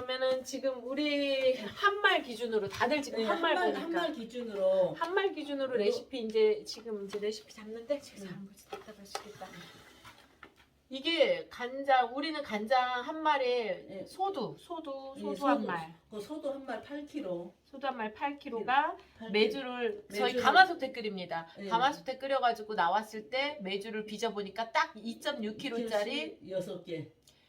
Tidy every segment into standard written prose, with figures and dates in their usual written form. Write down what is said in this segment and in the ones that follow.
그러면은 지금 우리 한말 기준으로 다들 지금 네, 한말 보니까 한말 기준으로 한말 기준으로 레시피 이제 지금 이제 레시피 잡는데 지금 사람 보지 답답하시겠다. 이게 간장 우리는 간장 한 마리에 네. 소두 예, 한 말. 그 소도 한 말 8kg. 소두 한 말 8kg가 8kg. 메주를 저희 메주를- 가마솥에 끓입니다. 네. 가마솥에 끓여가지고 나왔을 때 메주를 빚어보니까 딱 2.6kg짜리 6개.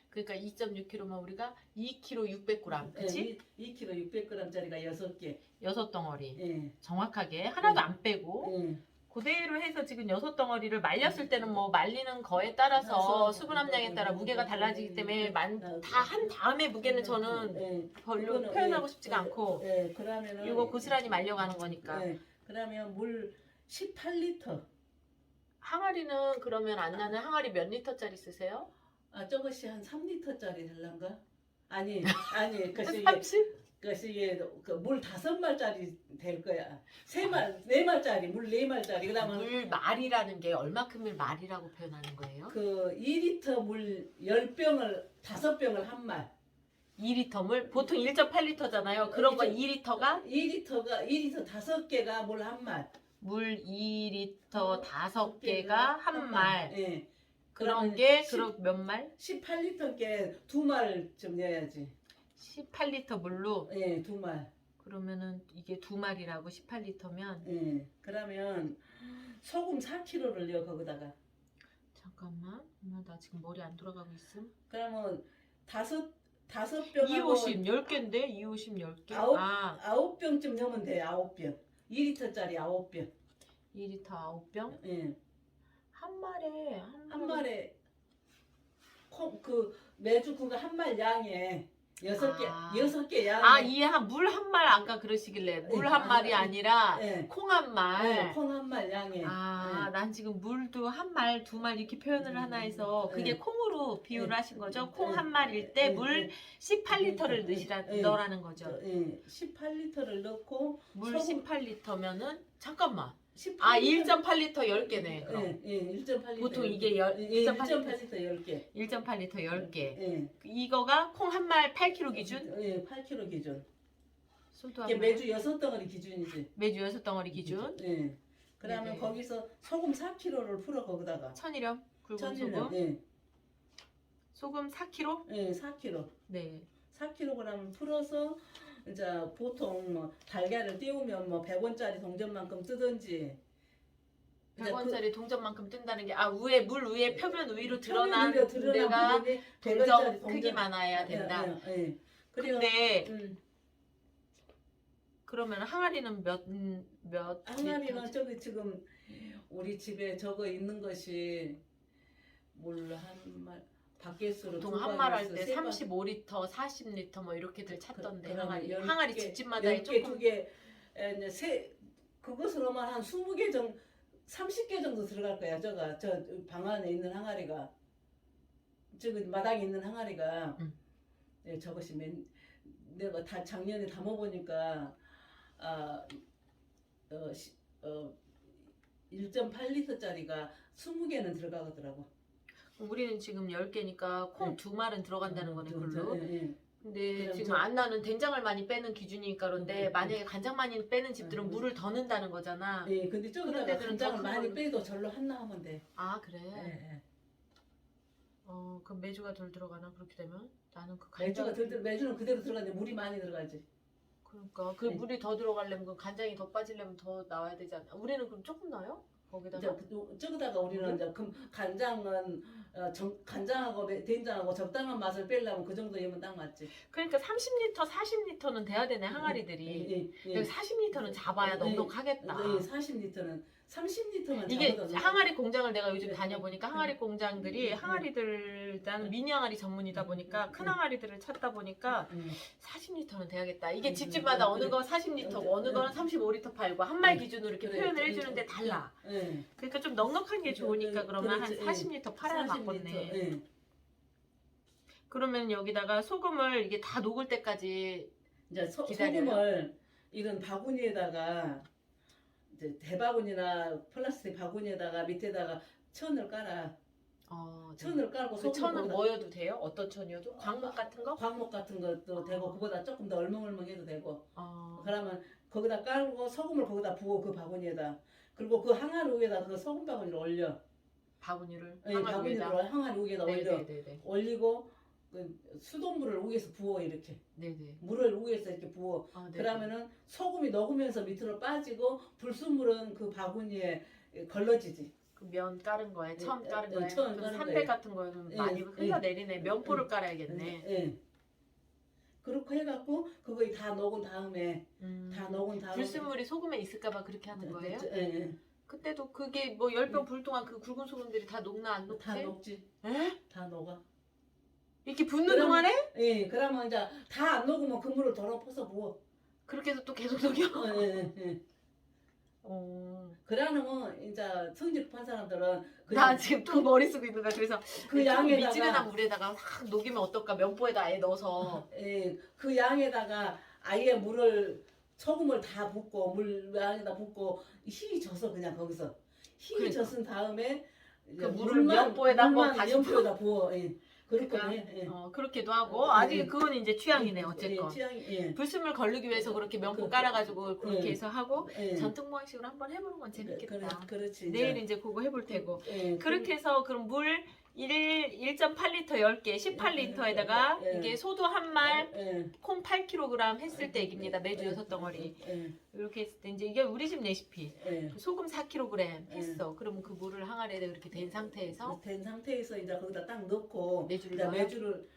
그러니까 2.6kg면 우리가 2kg 600g 그치? 2kg 600g짜리가 6개. 6덩어리 예. 정확하게 하나도 안 빼고 예. 그대로 해서 지금 6덩어리를 말렸을 때는 뭐 말리는 거에 따라서 수분 함량에 따라 무게가 달라지기 때문에 다 한 다음에 무게는 저는 예. 별로 그거는, 표현하고 예, 싶지가 않고 예. 그러면은 이거 고스란히 말려가는 거니까 예. 그러면 물 18리터. 항아리는 그러면 안 나는 항아리 몇 리터짜리 쓰세요? 아, 저것이 한 3리터짜리 될란가? 아니, 그것이 30? 이게 물 5말짜리 될 거야. 4말짜리, 물 4말짜리. 그다음에 물 말이라는 게 얼마큼을 말이라고 표현하는 거예요? 그 2리터 물 10병을 5병을 한 말. 2리터 물? 보통 1.8리터잖아요. 그런 거 2리터가 2리터 5개가 물 한 말. 물 2리터 5개가 한 말. 예. 그런 게 그럼 몇 말? 18리터께 2말쯤 넣어야지. 18리터 물로 예, 2말. 그러면은 이게 2말이라고 18리터면 예. 그러면 소금 4kg를 넣어 거기다가. 잠깐만. 엄마 나 지금 머리 안 돌아가고 있음. 그러면 다섯 병하고 250 10개인데 250 10개. 아홉 병쯤 넣으면 돼. 9병. 2리터짜리 9병. 2리터 9병? 예. 한 말에 한 말에 그 매주 그거 한 말 양에 6개 아. 6개 양에 물 한 말 아까 그러시길래 물 한 말이 아니라 예. 콩 한 말. 콩 한 말 양에 난 지금 물도 한 말, 2말 이렇게 표현을 하나 해서 그게 콩으로 비유를 하신 거죠? 콩 한 말일 때 물 18리터를 넣으라는 거죠. 18리터를 넣고 물 소금- 18리터면은 잠깐만. 18리터 1.8리터 10개네. 그럼. 예, 1.8리터 보통 이게 1.8리터 10개. 1.8리터 10개. 예. 이거가 콩 한 말 8kg 기준? 예, 8kg 기준. 소도 이게 한 매주 6덩어리 기준이지. 매주 6덩어리 기준. 예. 그러면 네네. 거기서 소금 4kg를 풀어 거기다가. 천일염 굵은 천일염. 소금. 예. 소금 4kg? 예, 4kg. 네. 4kg 풀어서 이제 보통 뭐 달걀을 띄우면 뭐 100원짜리 동전만큼 뜨든지 100원짜리 동전만큼 뜬다는 게 위에 물 위에 표면 위로 드러난 표면 위로 데가 부분이 동전 100원짜리 크기만해야 된다. 예. 그리고 근데 음, 그러면 항아리는 몇 항아리는 리터지? 저기 지금 우리 집에 저거 있는 것이 물 한 말 밖에서로 보통 한 말 할 때 35리터, 40리터 뭐 이렇게들 찾던데 항아리 집집마다 조금 두개 이제 그것으로만 한 20개 정도 30개 정도 들어갈 거야. 저 방 안에 있는 항아리가 저기 마당에 있는 항아리가 네, 저것이 내가 다 작년에 담아보니까 1.8리터짜리가 20개는 들어가더라고. 우리는 지금 10개니까 콩 2말은 들어간다는 거네 글로. 예. 근데 그럼 지금 안나는 된장을 많이 빼는 기준이니까 그런데 만약에 간장 많이 빼는 집들은 음. 물을 더 넣는다는 거잖아. 예, 근데 저기다가 그런 데들은 간장을 더 많이 그걸- 빼도 절로 하나 하면 돼. 아 그래? 예. 그럼 매주가 덜 들어가나 그렇게 되면? 나는 그 매주가 간장 매주는 그대로 들어가는데 물이 많이 들어가지. 그러니까 그 네. 물이 더 들어가려면 그 간장이 더 빠지려면 더 나와야 되지 않나? 우리는 그럼 조금 넣어요? 거기다가? 저기다가 우리는 이제 그럼 간장은 간장하고 된장하고 적당한 맛을 빼려면 그 정도면 딱 맞지. 그러니까 30리터, 40리터는 돼야 되네 항아리들이. 예. 40리터는 잡아야 넉넉하겠다. 40리터는 30리터만 이게 잡아도 항아리 공장을 내가 요즘 네. 다녀보니까 항아리 공장들이 네. 항아리들 나는 미니 항아리 전문이다 보니까 큰 항아리들을 찾다 보니까 40리터는 돼야겠다. 이게 집집마다 어느 건 40리터고 어느 건 35리터 팔고 한 말 기준으로 이렇게 그래, 표현을 그래, 해주는데 달라. 예. 그러니까 좀 넉넉한 게 좋으니까 그러면 한 그렇지, 40리터 팔아야 40리터, 맞겠네. 예. 그러면 여기다가 소금을 이게 다 녹을 때까지 이제 기다려요? 소금을 이런 바구니에다가 이제 대바구니나 플라스틱 바구니에다가 밑에다가 천을 깔아. 천을 깔고 그 소금을 천은 거기다 뭐여도 돼요? 어떤 천이어도? 광목 같은 거? 광목 같은 것도 되고 그보다 조금 더 얼멍얼멍해도 되고 어. 그러면 거기다 깔고 소금을 거기다 부어 그 바구니에다 그리고 그 항아리 위에다 그 소금 바구니를 올려 바구니를 예, 항아리 바구니를 위에다. 항아리 위에다 올려 네네네네. 올리고 그 수돗물을 위에서 부어 이렇게 네네. 물을 위에서 이렇게 부어 아, 네네. 그러면은 소금이 녹으면서 밑으로 빠지고 불순물은 그 바구니에 걸러지지. 그 면 깔은 거에 천 깔은 예, 거에 천 그 깔은 산백 거에. 같은 거는 예, 많이 예, 흘러내리네. 면포를 깔아야겠네. 예. 그렇게 해갖고 그거 다 녹은 다음에 다 녹은 다음에 불순물이 소금에 있을까봐 그렇게 하는 거예요? 예, 예. 그때도 그게 뭐 10병 불 동안 그 굵은 소금들이 다 녹나 안 녹지? 다 녹지. 에? 다 녹아. 이렇게 붓는 그러면- 동안에? 예, 그러면 이제 다 안 녹으면 그 물을 덜어 퍼서 부어. 그렇게 해서 또 계속 녹여? 예, 예, 예. 그러면 이제 성질 급한 사람들은 나 지금 또 머리 쓰고 있는 거야. 그래서 그 미지근한 양에다가 물에다가 싹 녹이면 어떨까? 면포에다 아예 넣어서 예, 그 양에다가 아예 물을 소금을 다 붓고 물 양에다 붓고 희이 져서 그냥 거기서 희이 그러니까. 젖은 다음에 그 물을 면포에다 한번 물만 다시 면포에다 부어. 예. 그렇게 그러니까, 해. 예. 그렇게도 하고 예. 아직 그건 이제 취향이네 어쨌건. 예, 취향이 예. 불순물 걸르기 위해서 그렇게 면포 그- 깔아가지고 그렇게 예. 해서 하고 예. 전통 방식으로 한번 해보는 건 재밌겠다. 그렇지. 내일 이제 그거 해볼 테고. 예, 그렇게 해서 그럼 물 1.8리터 10개 18리터에다가 예. 이게 소도 한 말, 예. 콩 8kg 했을 때 얘기입니다. 매주 6덩어리. 예. 이렇게 했을 때 이제 이게 우리 집 레시피. 예. 소금 4kg 했어. 그러면 그 물을 항아리에 이렇게 된 상태에서 된 상태에서 이제 거기다 딱 넣고 매주를 이제 넣어요? 매주를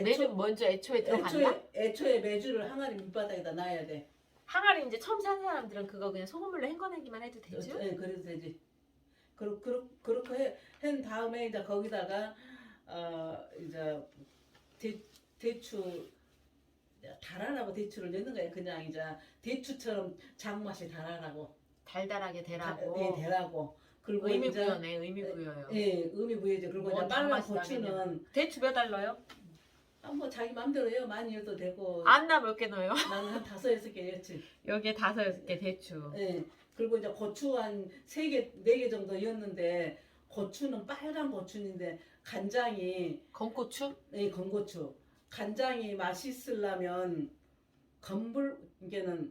매주 먼저 애초에 들어간다? 애초에 매주를 항아리 밑바닥에다 놔야 돼. 항아리 이제 처음 산 사람들은 그거 그냥 소금물로 헹궈내기만 해도 되죠? 예, 그래도 되지. 그렇게 한 다음에 이제 거기다가 이제 대추 달아나고 대추를 넣는 거야. 그냥 이제 대추처럼 장맛이 달아나고 달달하게 대라고. 대라고. 그리고 의미 이제 부여네. 의미 부여요. 예, 의미 부여죠. 그리고 뭔 이제 빨간 단맛이 고추는 나겠냐. 대추 몇 달러요? 뭐 자기 맘대로 해요. 많이 넣어도 되고 안나 몇 개 넣어요? 나는 한 5-6개 넣지. 여기에 5-6개 대추. 예. 그리고 이제 고추 한 3개, 4개 정도 넣었는데 고추는 빨간 고추인데 간장이 건고추? 건고추. 간장이 맛있으려면 이게는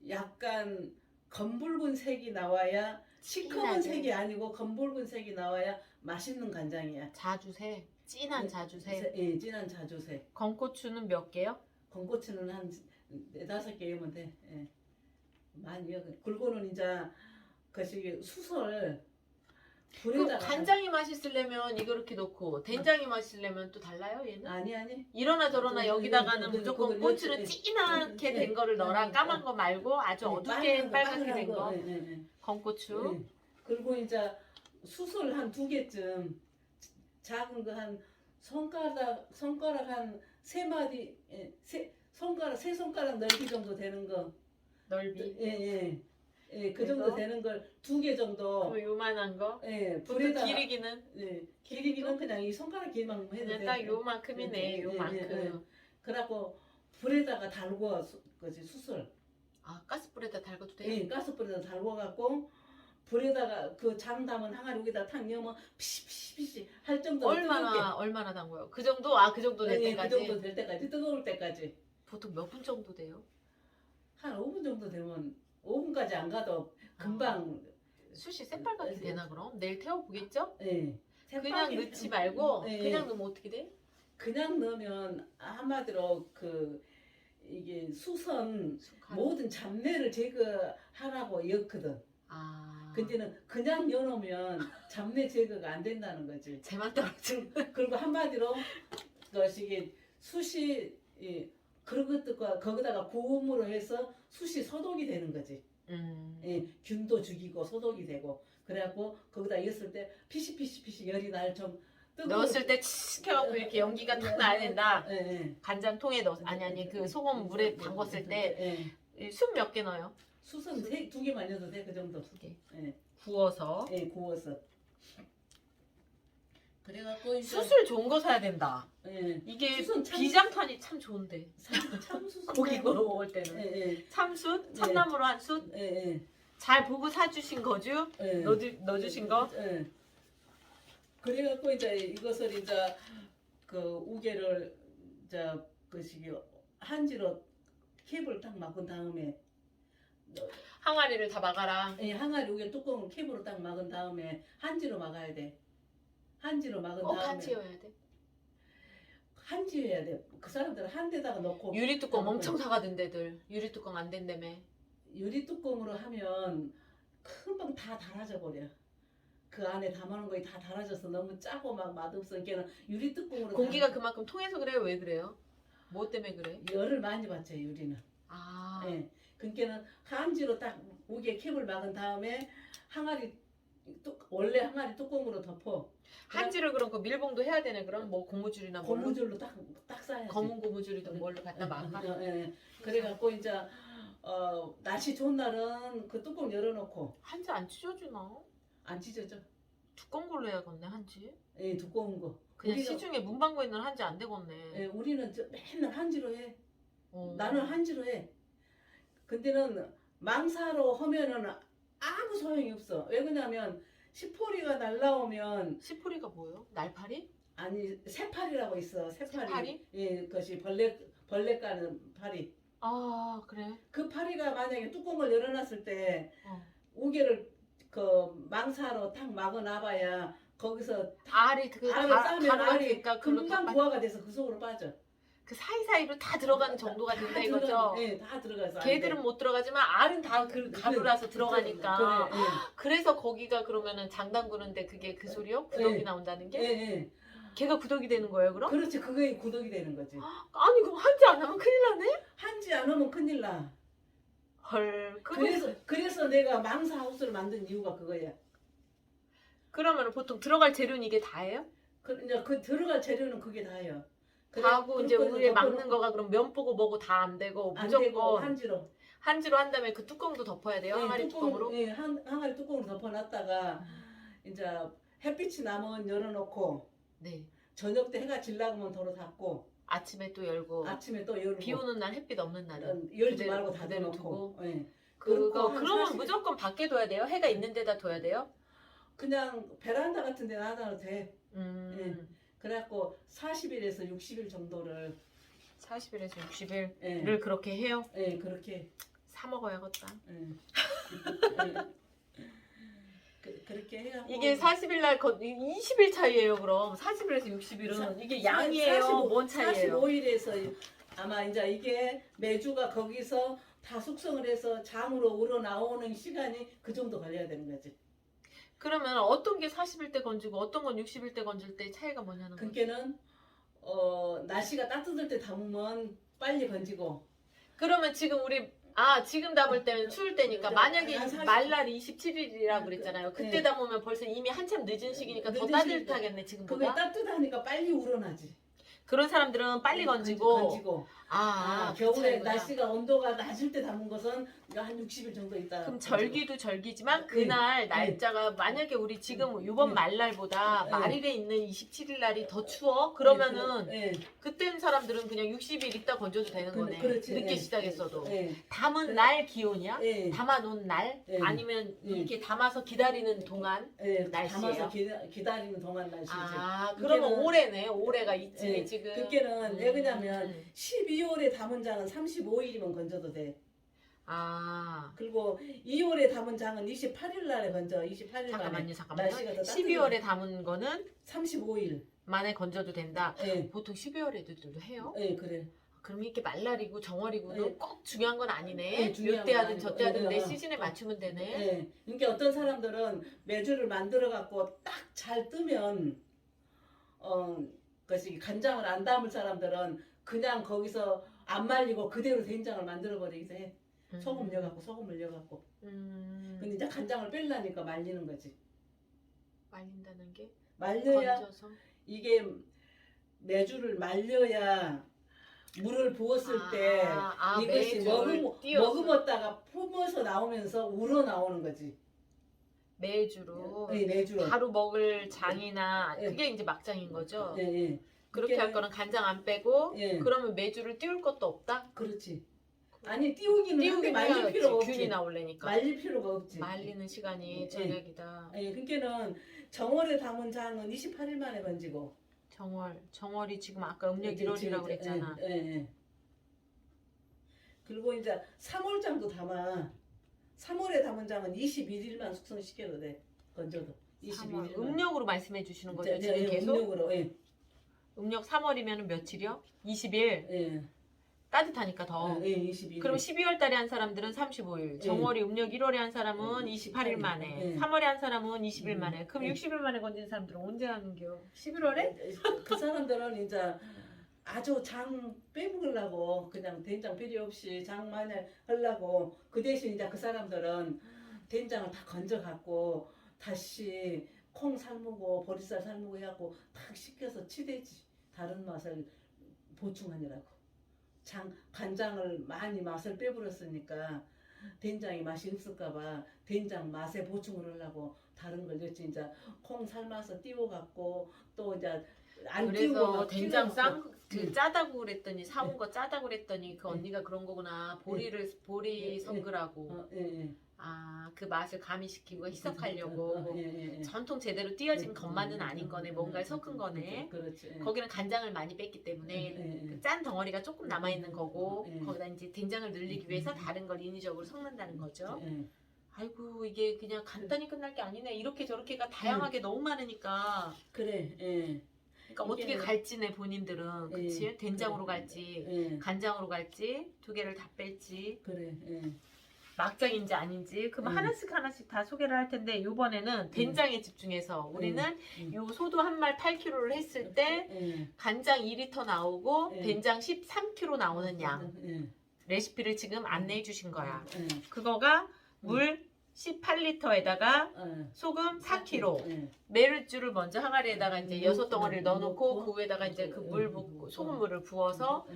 약간 검붉은 색이 나와야 시커먼 진하게. 색이 아니고 검붉은 색이 나와야 맛있는 간장이야. 자주색. 진한 자주색. 예, 진한 자주색. 건고추는 몇 개요? 건고추는 한 4-5개면 돼. 예. 많이요. 그리고는 이제 그것이 수설 그 불에다가 간장이 맛있으려면 이렇게 넣고 된장이 맛있으려면 또 달라요 얘는? 아니 이러나 저러나 여기다가는 그- 무조건 그거 고추는 예. 진하게 예. 된 거를 넣어라. 예. 까만 거 말고 아주 어둡게 빨갛게 된 거. 예, 예, 예. 건고추. 예. 그리고 이제 수술 한 2개쯤 작은 거 한 손가락 한 3마디 손가락 3손가락 넓이 정도 되는 거. 넓이. 예, 그 정도 그래서? 되는 걸 2개 정도. 그 요만한 거. 예, 보통 불에다가 기르기는 예, 길이는 그냥 이 손가락 길만 해도 그냥 돼. 딱 요만큼이네. 요만큼. 그래갖고 불에다가 달궈 거지 수술. 아 가스불에다 달궈도 돼? 예, 가스불에다 달궈갖고 불에다가 그 장 담은 항아리 여기다 탁 넣으면 피시피시피시 할 정도로 얼마나 담궈요? 그 정도? 아 그 정도 될 그 때까지? 정도 될 때까지 뜨거울 때까지 보통 몇 분 정도 돼요? 한 5분 정도 되면 5분까지 안 가도 금방 숯이 새빨갛게 되나 그럼? 내일 태워보겠죠? 예. 그냥 새빨개- 넣지 말고 예, 그냥 넣으면 어떻게 돼? 그냥 넣으면 한마디로 이게 수선 쑥하고. 모든 잡내를 제거하라고 였거든. 아 근데는 그냥 여놓으면 잡내 제거가 안 된다는 거지. 제만 떨어진 그리고 한마디로 것이 숯이 그런 것들과 거기다가 고음으로 해서 숯이 소독이 되는 거지. 균도 죽이고 소독이 되고 그래갖고 거기다 넣었을 때 피시피시피시 열이 날 좀 넣었을 때 시켜갖고 이렇게 연기가 탁 나야 된다. 예, 간장통에 넣어 아니 그 소금 물에 담궜을 때 예. 숯 몇 개 넣어요? 숯은 2개만 넣어도 돼. 그 정도. 2개. 예. 구워서. 구워서. 그래갖고 이제 숯을 좋은 거 사야 된다. 예. 이게 숯은 참- 비장탄이 참 좋은데. 참숯 고기 구워 먹을 때는. 예, 참숯, 예. 참나무로 한 숯. 예, 잘 보고 사주신 거죠? 예. 넣어주신 거? 예. 그래갖고 이제 이것을 이제 그 우개를 그 시기 한지로 캡을 딱 막은 다음에 항아리를 다 막아라. 항아리 우개 뚜껑을 캡으로 딱 막은 다음에 한지로 막아야 돼. 한지로 막은 꼭 다음에 한지여야 돼. 한지여야 돼. 그 사람들은 한 데다가 넣고 유리 뚜껑 엄청 사가던데들. 유리 뚜껑 안 된다며. 유리 뚜껑으로 하면 금방 다 닳아져 버려. 그 안에 담아놓은 거에 다 닳아져서 너무 짜고 막 맛없어. 그러니까 유리 뚜껑으로 공기가 그만큼 통해서 그래요? 왜 그래요? 뭐 때문에 그래? 열을 많이 받죠 유리는. 아. 예. 그러니까는 한지로 딱 우기에 캡을 막은 다음에 항아리 원래 항아리 뚜껑으로 덮어. 한지를 그럼 그 밀봉도 해야 되네. 그럼 뭐 고무줄이나 뭘로? 고무줄로 딱 싸야지. 검은 고무줄이든 뭘로 갖다 막아. 예. 그래갖고 이제 날씨 좋은 날은 그 뚜껑 열어놓고 한지 안 찢어지나? 안 찢어져. 두꺼운 걸로 해야겠네 한지. 예, 두꺼운 거. 그냥 우리는- 시중에 문방구에 있는 한지 안 되겠네. 예, 우리는 맨날 한지로 해. 어. 나는 한지로 해. 근데는 망사로 하면은 아무 소용이 없어. 왜 그러냐면 시포리가 날라오면 시포리가 뭐예요? 날파리? 아니 새파리라고 있어. 새파리. 새파리? 예, 그것이 벌레 까는 파리. 아 그래. 그 파리가 만약에 뚜껑을 열어놨을 때 어. 우개를 그 망사로 탁 막아놔봐야 거기서 알이 그 알을 싸면 알이 그러니까 금방 부화가 돼서 그 속으로 빠져. 그 사이사이로 다 들어가는 정도가 된다 이거죠. 네, 다 들어가서. 안 개들은 돼. 못 들어가지만 알은 다 그 가루라서 들어가니까. 그래, 예. 그래서 거기가 그러면은 장 담그는데 그게 그 소리요? 구더기 예. 나온다는 예, 게? 예. 걔가 구더기 되는 거예요 그럼? 그렇지, 그게 구독이 되는 거지. 아니 그럼 한지 안 하면 큰일 나네? 한지 안 하면 큰일 나. 헐. 그래서 내가 망사 하우스를 만든 이유가 그거야. 그러면 보통 들어갈 재료는 이게 다예요? 이제 그 들어갈 재료는 그게 다예요. 다하고 이제 그렇게 위에 덮어놓고 막는 거가 그럼 면 보고 뭐고 다 안 되고 안 되고 무조건 한지로. 한지로 한 다음에 그 뚜껑도 덮어야 돼요? 항아리 뚜껑으로? 예, 항아리 뚜껑으로 덮어놨다가 이제 햇빛이 나면 열어놓고 네. 저녁 때 해가 질라면 도로 닫고 아침에 또 열고 아침에 또 열고 비 오는 날 햇빛 없는 날은 열지 그대로- 말고 그대로 닫아놓고. 예. 그거 한 그러면 40 무조건 밖에 둬야 돼요? 해가 있는 데다 둬야 돼요? 그냥 베란다 같은 데 놔둬도 돼. 음. 그래갖고 40일에서 60일 정도를 40일에서 60일을 예, 그렇게 해요? 예, 그렇게 사 먹어야겠다. 예. 그렇게 해갖고 이게 40일 날 20일 차이예요. 그럼 40일에서 60일은 이게 양이에요. 뭔 차이예요? 45일에서 아마 이제 이게 매주가 거기서 다 숙성을 해서 장으로 우러나오는 시간이 그 정도 걸려야 되는 거지. 그러면 어떤 게 40일 때 건지고 어떤 건 60일 때 건질 때 차이가 뭐냐는 거죠? 그게는 날씨가 따뜻할 때 담으면 빨리 건지고 그러면 지금 우리 지금 담을 때는 추울 때니까 네, 만약에 한 40 말날이 27일이라고 그랬잖아요. 그때 네. 담으면 벌써 이미 한참 늦은 시기니까 더 늦은 따뜻하겠네 그게 지금보다. 따뜻하니까 빨리 우러나지. 그런 사람들은 빨리 건지고. 건지고. 그 겨울에 차이구나. 날씨가 온도가 낮을 때 담은 것은 한 60일 정도 있다. 그럼 절기도 절기지만 네. 그날 날짜가 만약에 우리 지금 이번 네. 말날보다 네. 말일에 있는 27일 날이 더 추워? 그러면은 예. 그땐 사람들은 그냥 60일 있다 건져도 되는 거네. 그렇지. 늦게 예. 시작했어도. 예. 담은 그래. 날 기온이야? 예. 담아놓은 날? 예. 아니면 예. 이렇게 담아서 기다리는 동안? 예. 날씨예요? 담아서 기다리는 동안 날씨지. 그러면 그게는- 올해네. 올해가 있지 예. 지금. 그게는 왜 그러냐면 12월에 담은 장은 35일이면 건져도 돼. 그리고 2월에 담은 장은 28일 날에 건져. 28일 만에. 잠깐만요. 날씨가 더 12월에 담은 거는 35일. 만에 건져도 된다. 예. 보통 12월 애들도 해요? 예, 그래. 그럼 이렇게 말날이고 정월이고도 예. 꼭 중요한 건 아니네. 예, 중요한 요때 건 하든 아니고. 저때 하든 내 예, 시즌에 맞추면 되네. 예. 그러니까 어떤 사람들은 매주를 만들어 갖고 딱 잘 뜨면 그것이 간장을 안 담을 사람들은 그냥 거기서 안 말리고 그대로 된장을 만들어 버리기도 해. 소금 넣어갖고 소금을 넣어갖고. 근데 이제 간장을 빼려니까 말리는 거지. 말린다는 게 말려야 건져서. 이게 매주를 말려야 물을 부었을 때 이것이 머금었다가 품어서 나오면서 우러 나오는 거지. 매주로 네, 매주로. 바로 먹을 장이나 예. 그게 이제 막장인 거죠. 예, 예. 그렇게 그게- 할 거는 간장 안 빼고 예. 그러면 매주를 띄울 것도 없다? 그렇지. 아니 띄우기는 한데 말릴 필요가 없지. 균이 나올래니까. 말릴 필요가 없지. 말리는 시간이 절약이다. 예, 그러니까는 정월에 담은 장은 28일 만에 건지고. 정월이 지금 아까 음력 1월이라고 그랬잖아. 예. 그리고 이제 3월장도 담아. 3월에 담은 장은 21일만 숙성시켜도 돼. 건져도. 21일. 음력으로 말씀해 주시는 거죠? 네, 지금 예, 계속? 음력으로. 예. 음력 3월이면 며칠이요? 20일. 예. 따뜻하니까 더. 예, 22일. 그럼 12월 달에 한 사람들은 35일. 정월이 음력 1월에 한 사람은 28일 만에. 3월에 한 사람은 20일 만에. 그럼 60일 만에 건진 사람들은 언제 하는겨? 11월에? 그 사람들은 이제 아주 장 빼먹으려고 그냥 된장 필요 없이 장 많이 하려고 그 대신 이제 그 사람들은 된장을 다 건져갖고 다시 콩 삶고 보리쌀 삶고 해갖고 탁 식혀서 치대지 다른 맛을 보충하느라고 간장을 많이 맛을 빼버렸으니까 된장이 맛이 없을까봐 된장 맛에 보충을 하려고 다른 걸 넣지 이제 콩 삶아서 띄워갖고 또 이제 안 그래서 띄우고 된장 응. 짜다고 그랬더니 사온 거 짜다고 그랬더니 그 언니가 그런 거구나. 보리 섞으라고. 아, 그 맛을 가미시키고 희석하려고. 전통 제대로 띄어진 것만은 아닌 거네. 뭔가를 섞은 거네. 그렇지. 거기는 간장을 많이 뺐기 때문에 그 짠 덩어리가 조금 남아 있는 거고 거기다 이제 된장을 늘리기 위해서 다른 걸 인위적으로 섞는다는 거죠. 아이고 이게 그냥 간단히 끝날 게 아니네. 이렇게 저렇게가 다양하게 너무 많으니까. 그래. 그러니까 어떻게 갈지네 본인들은. 그치? 된장으로 갈지 간장으로 갈지 두 개를 다 뺄지. 그래. 막장인지 아닌지 그럼 하나씩 다 소개를 할 텐데 이번에는 된장에 집중해서 우리는 요 소도 한 말 8kg를 했을 때 간장 2리터 나오고 된장 13kg 나오는 양 레시피를 지금 안내해 주신 거야. 그거가 물 18리터에다가 소금 4kg 메르주를 먼저 항아리에다가 이제 6덩어리를 넣어놓고 그 위에다가 이제 그 물 붓고 소금물을 부어서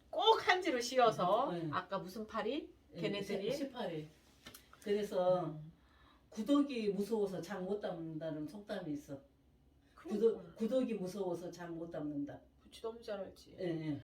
꼭 한지로 씌워서 아까 무슨 파리? 걔네들이 18일. 그래서 구더기 무서워서 장 못 담는다는 속담이 있어. 구더기 무서워서 장 못 담는다. 그치 너무 잘 알지. 예.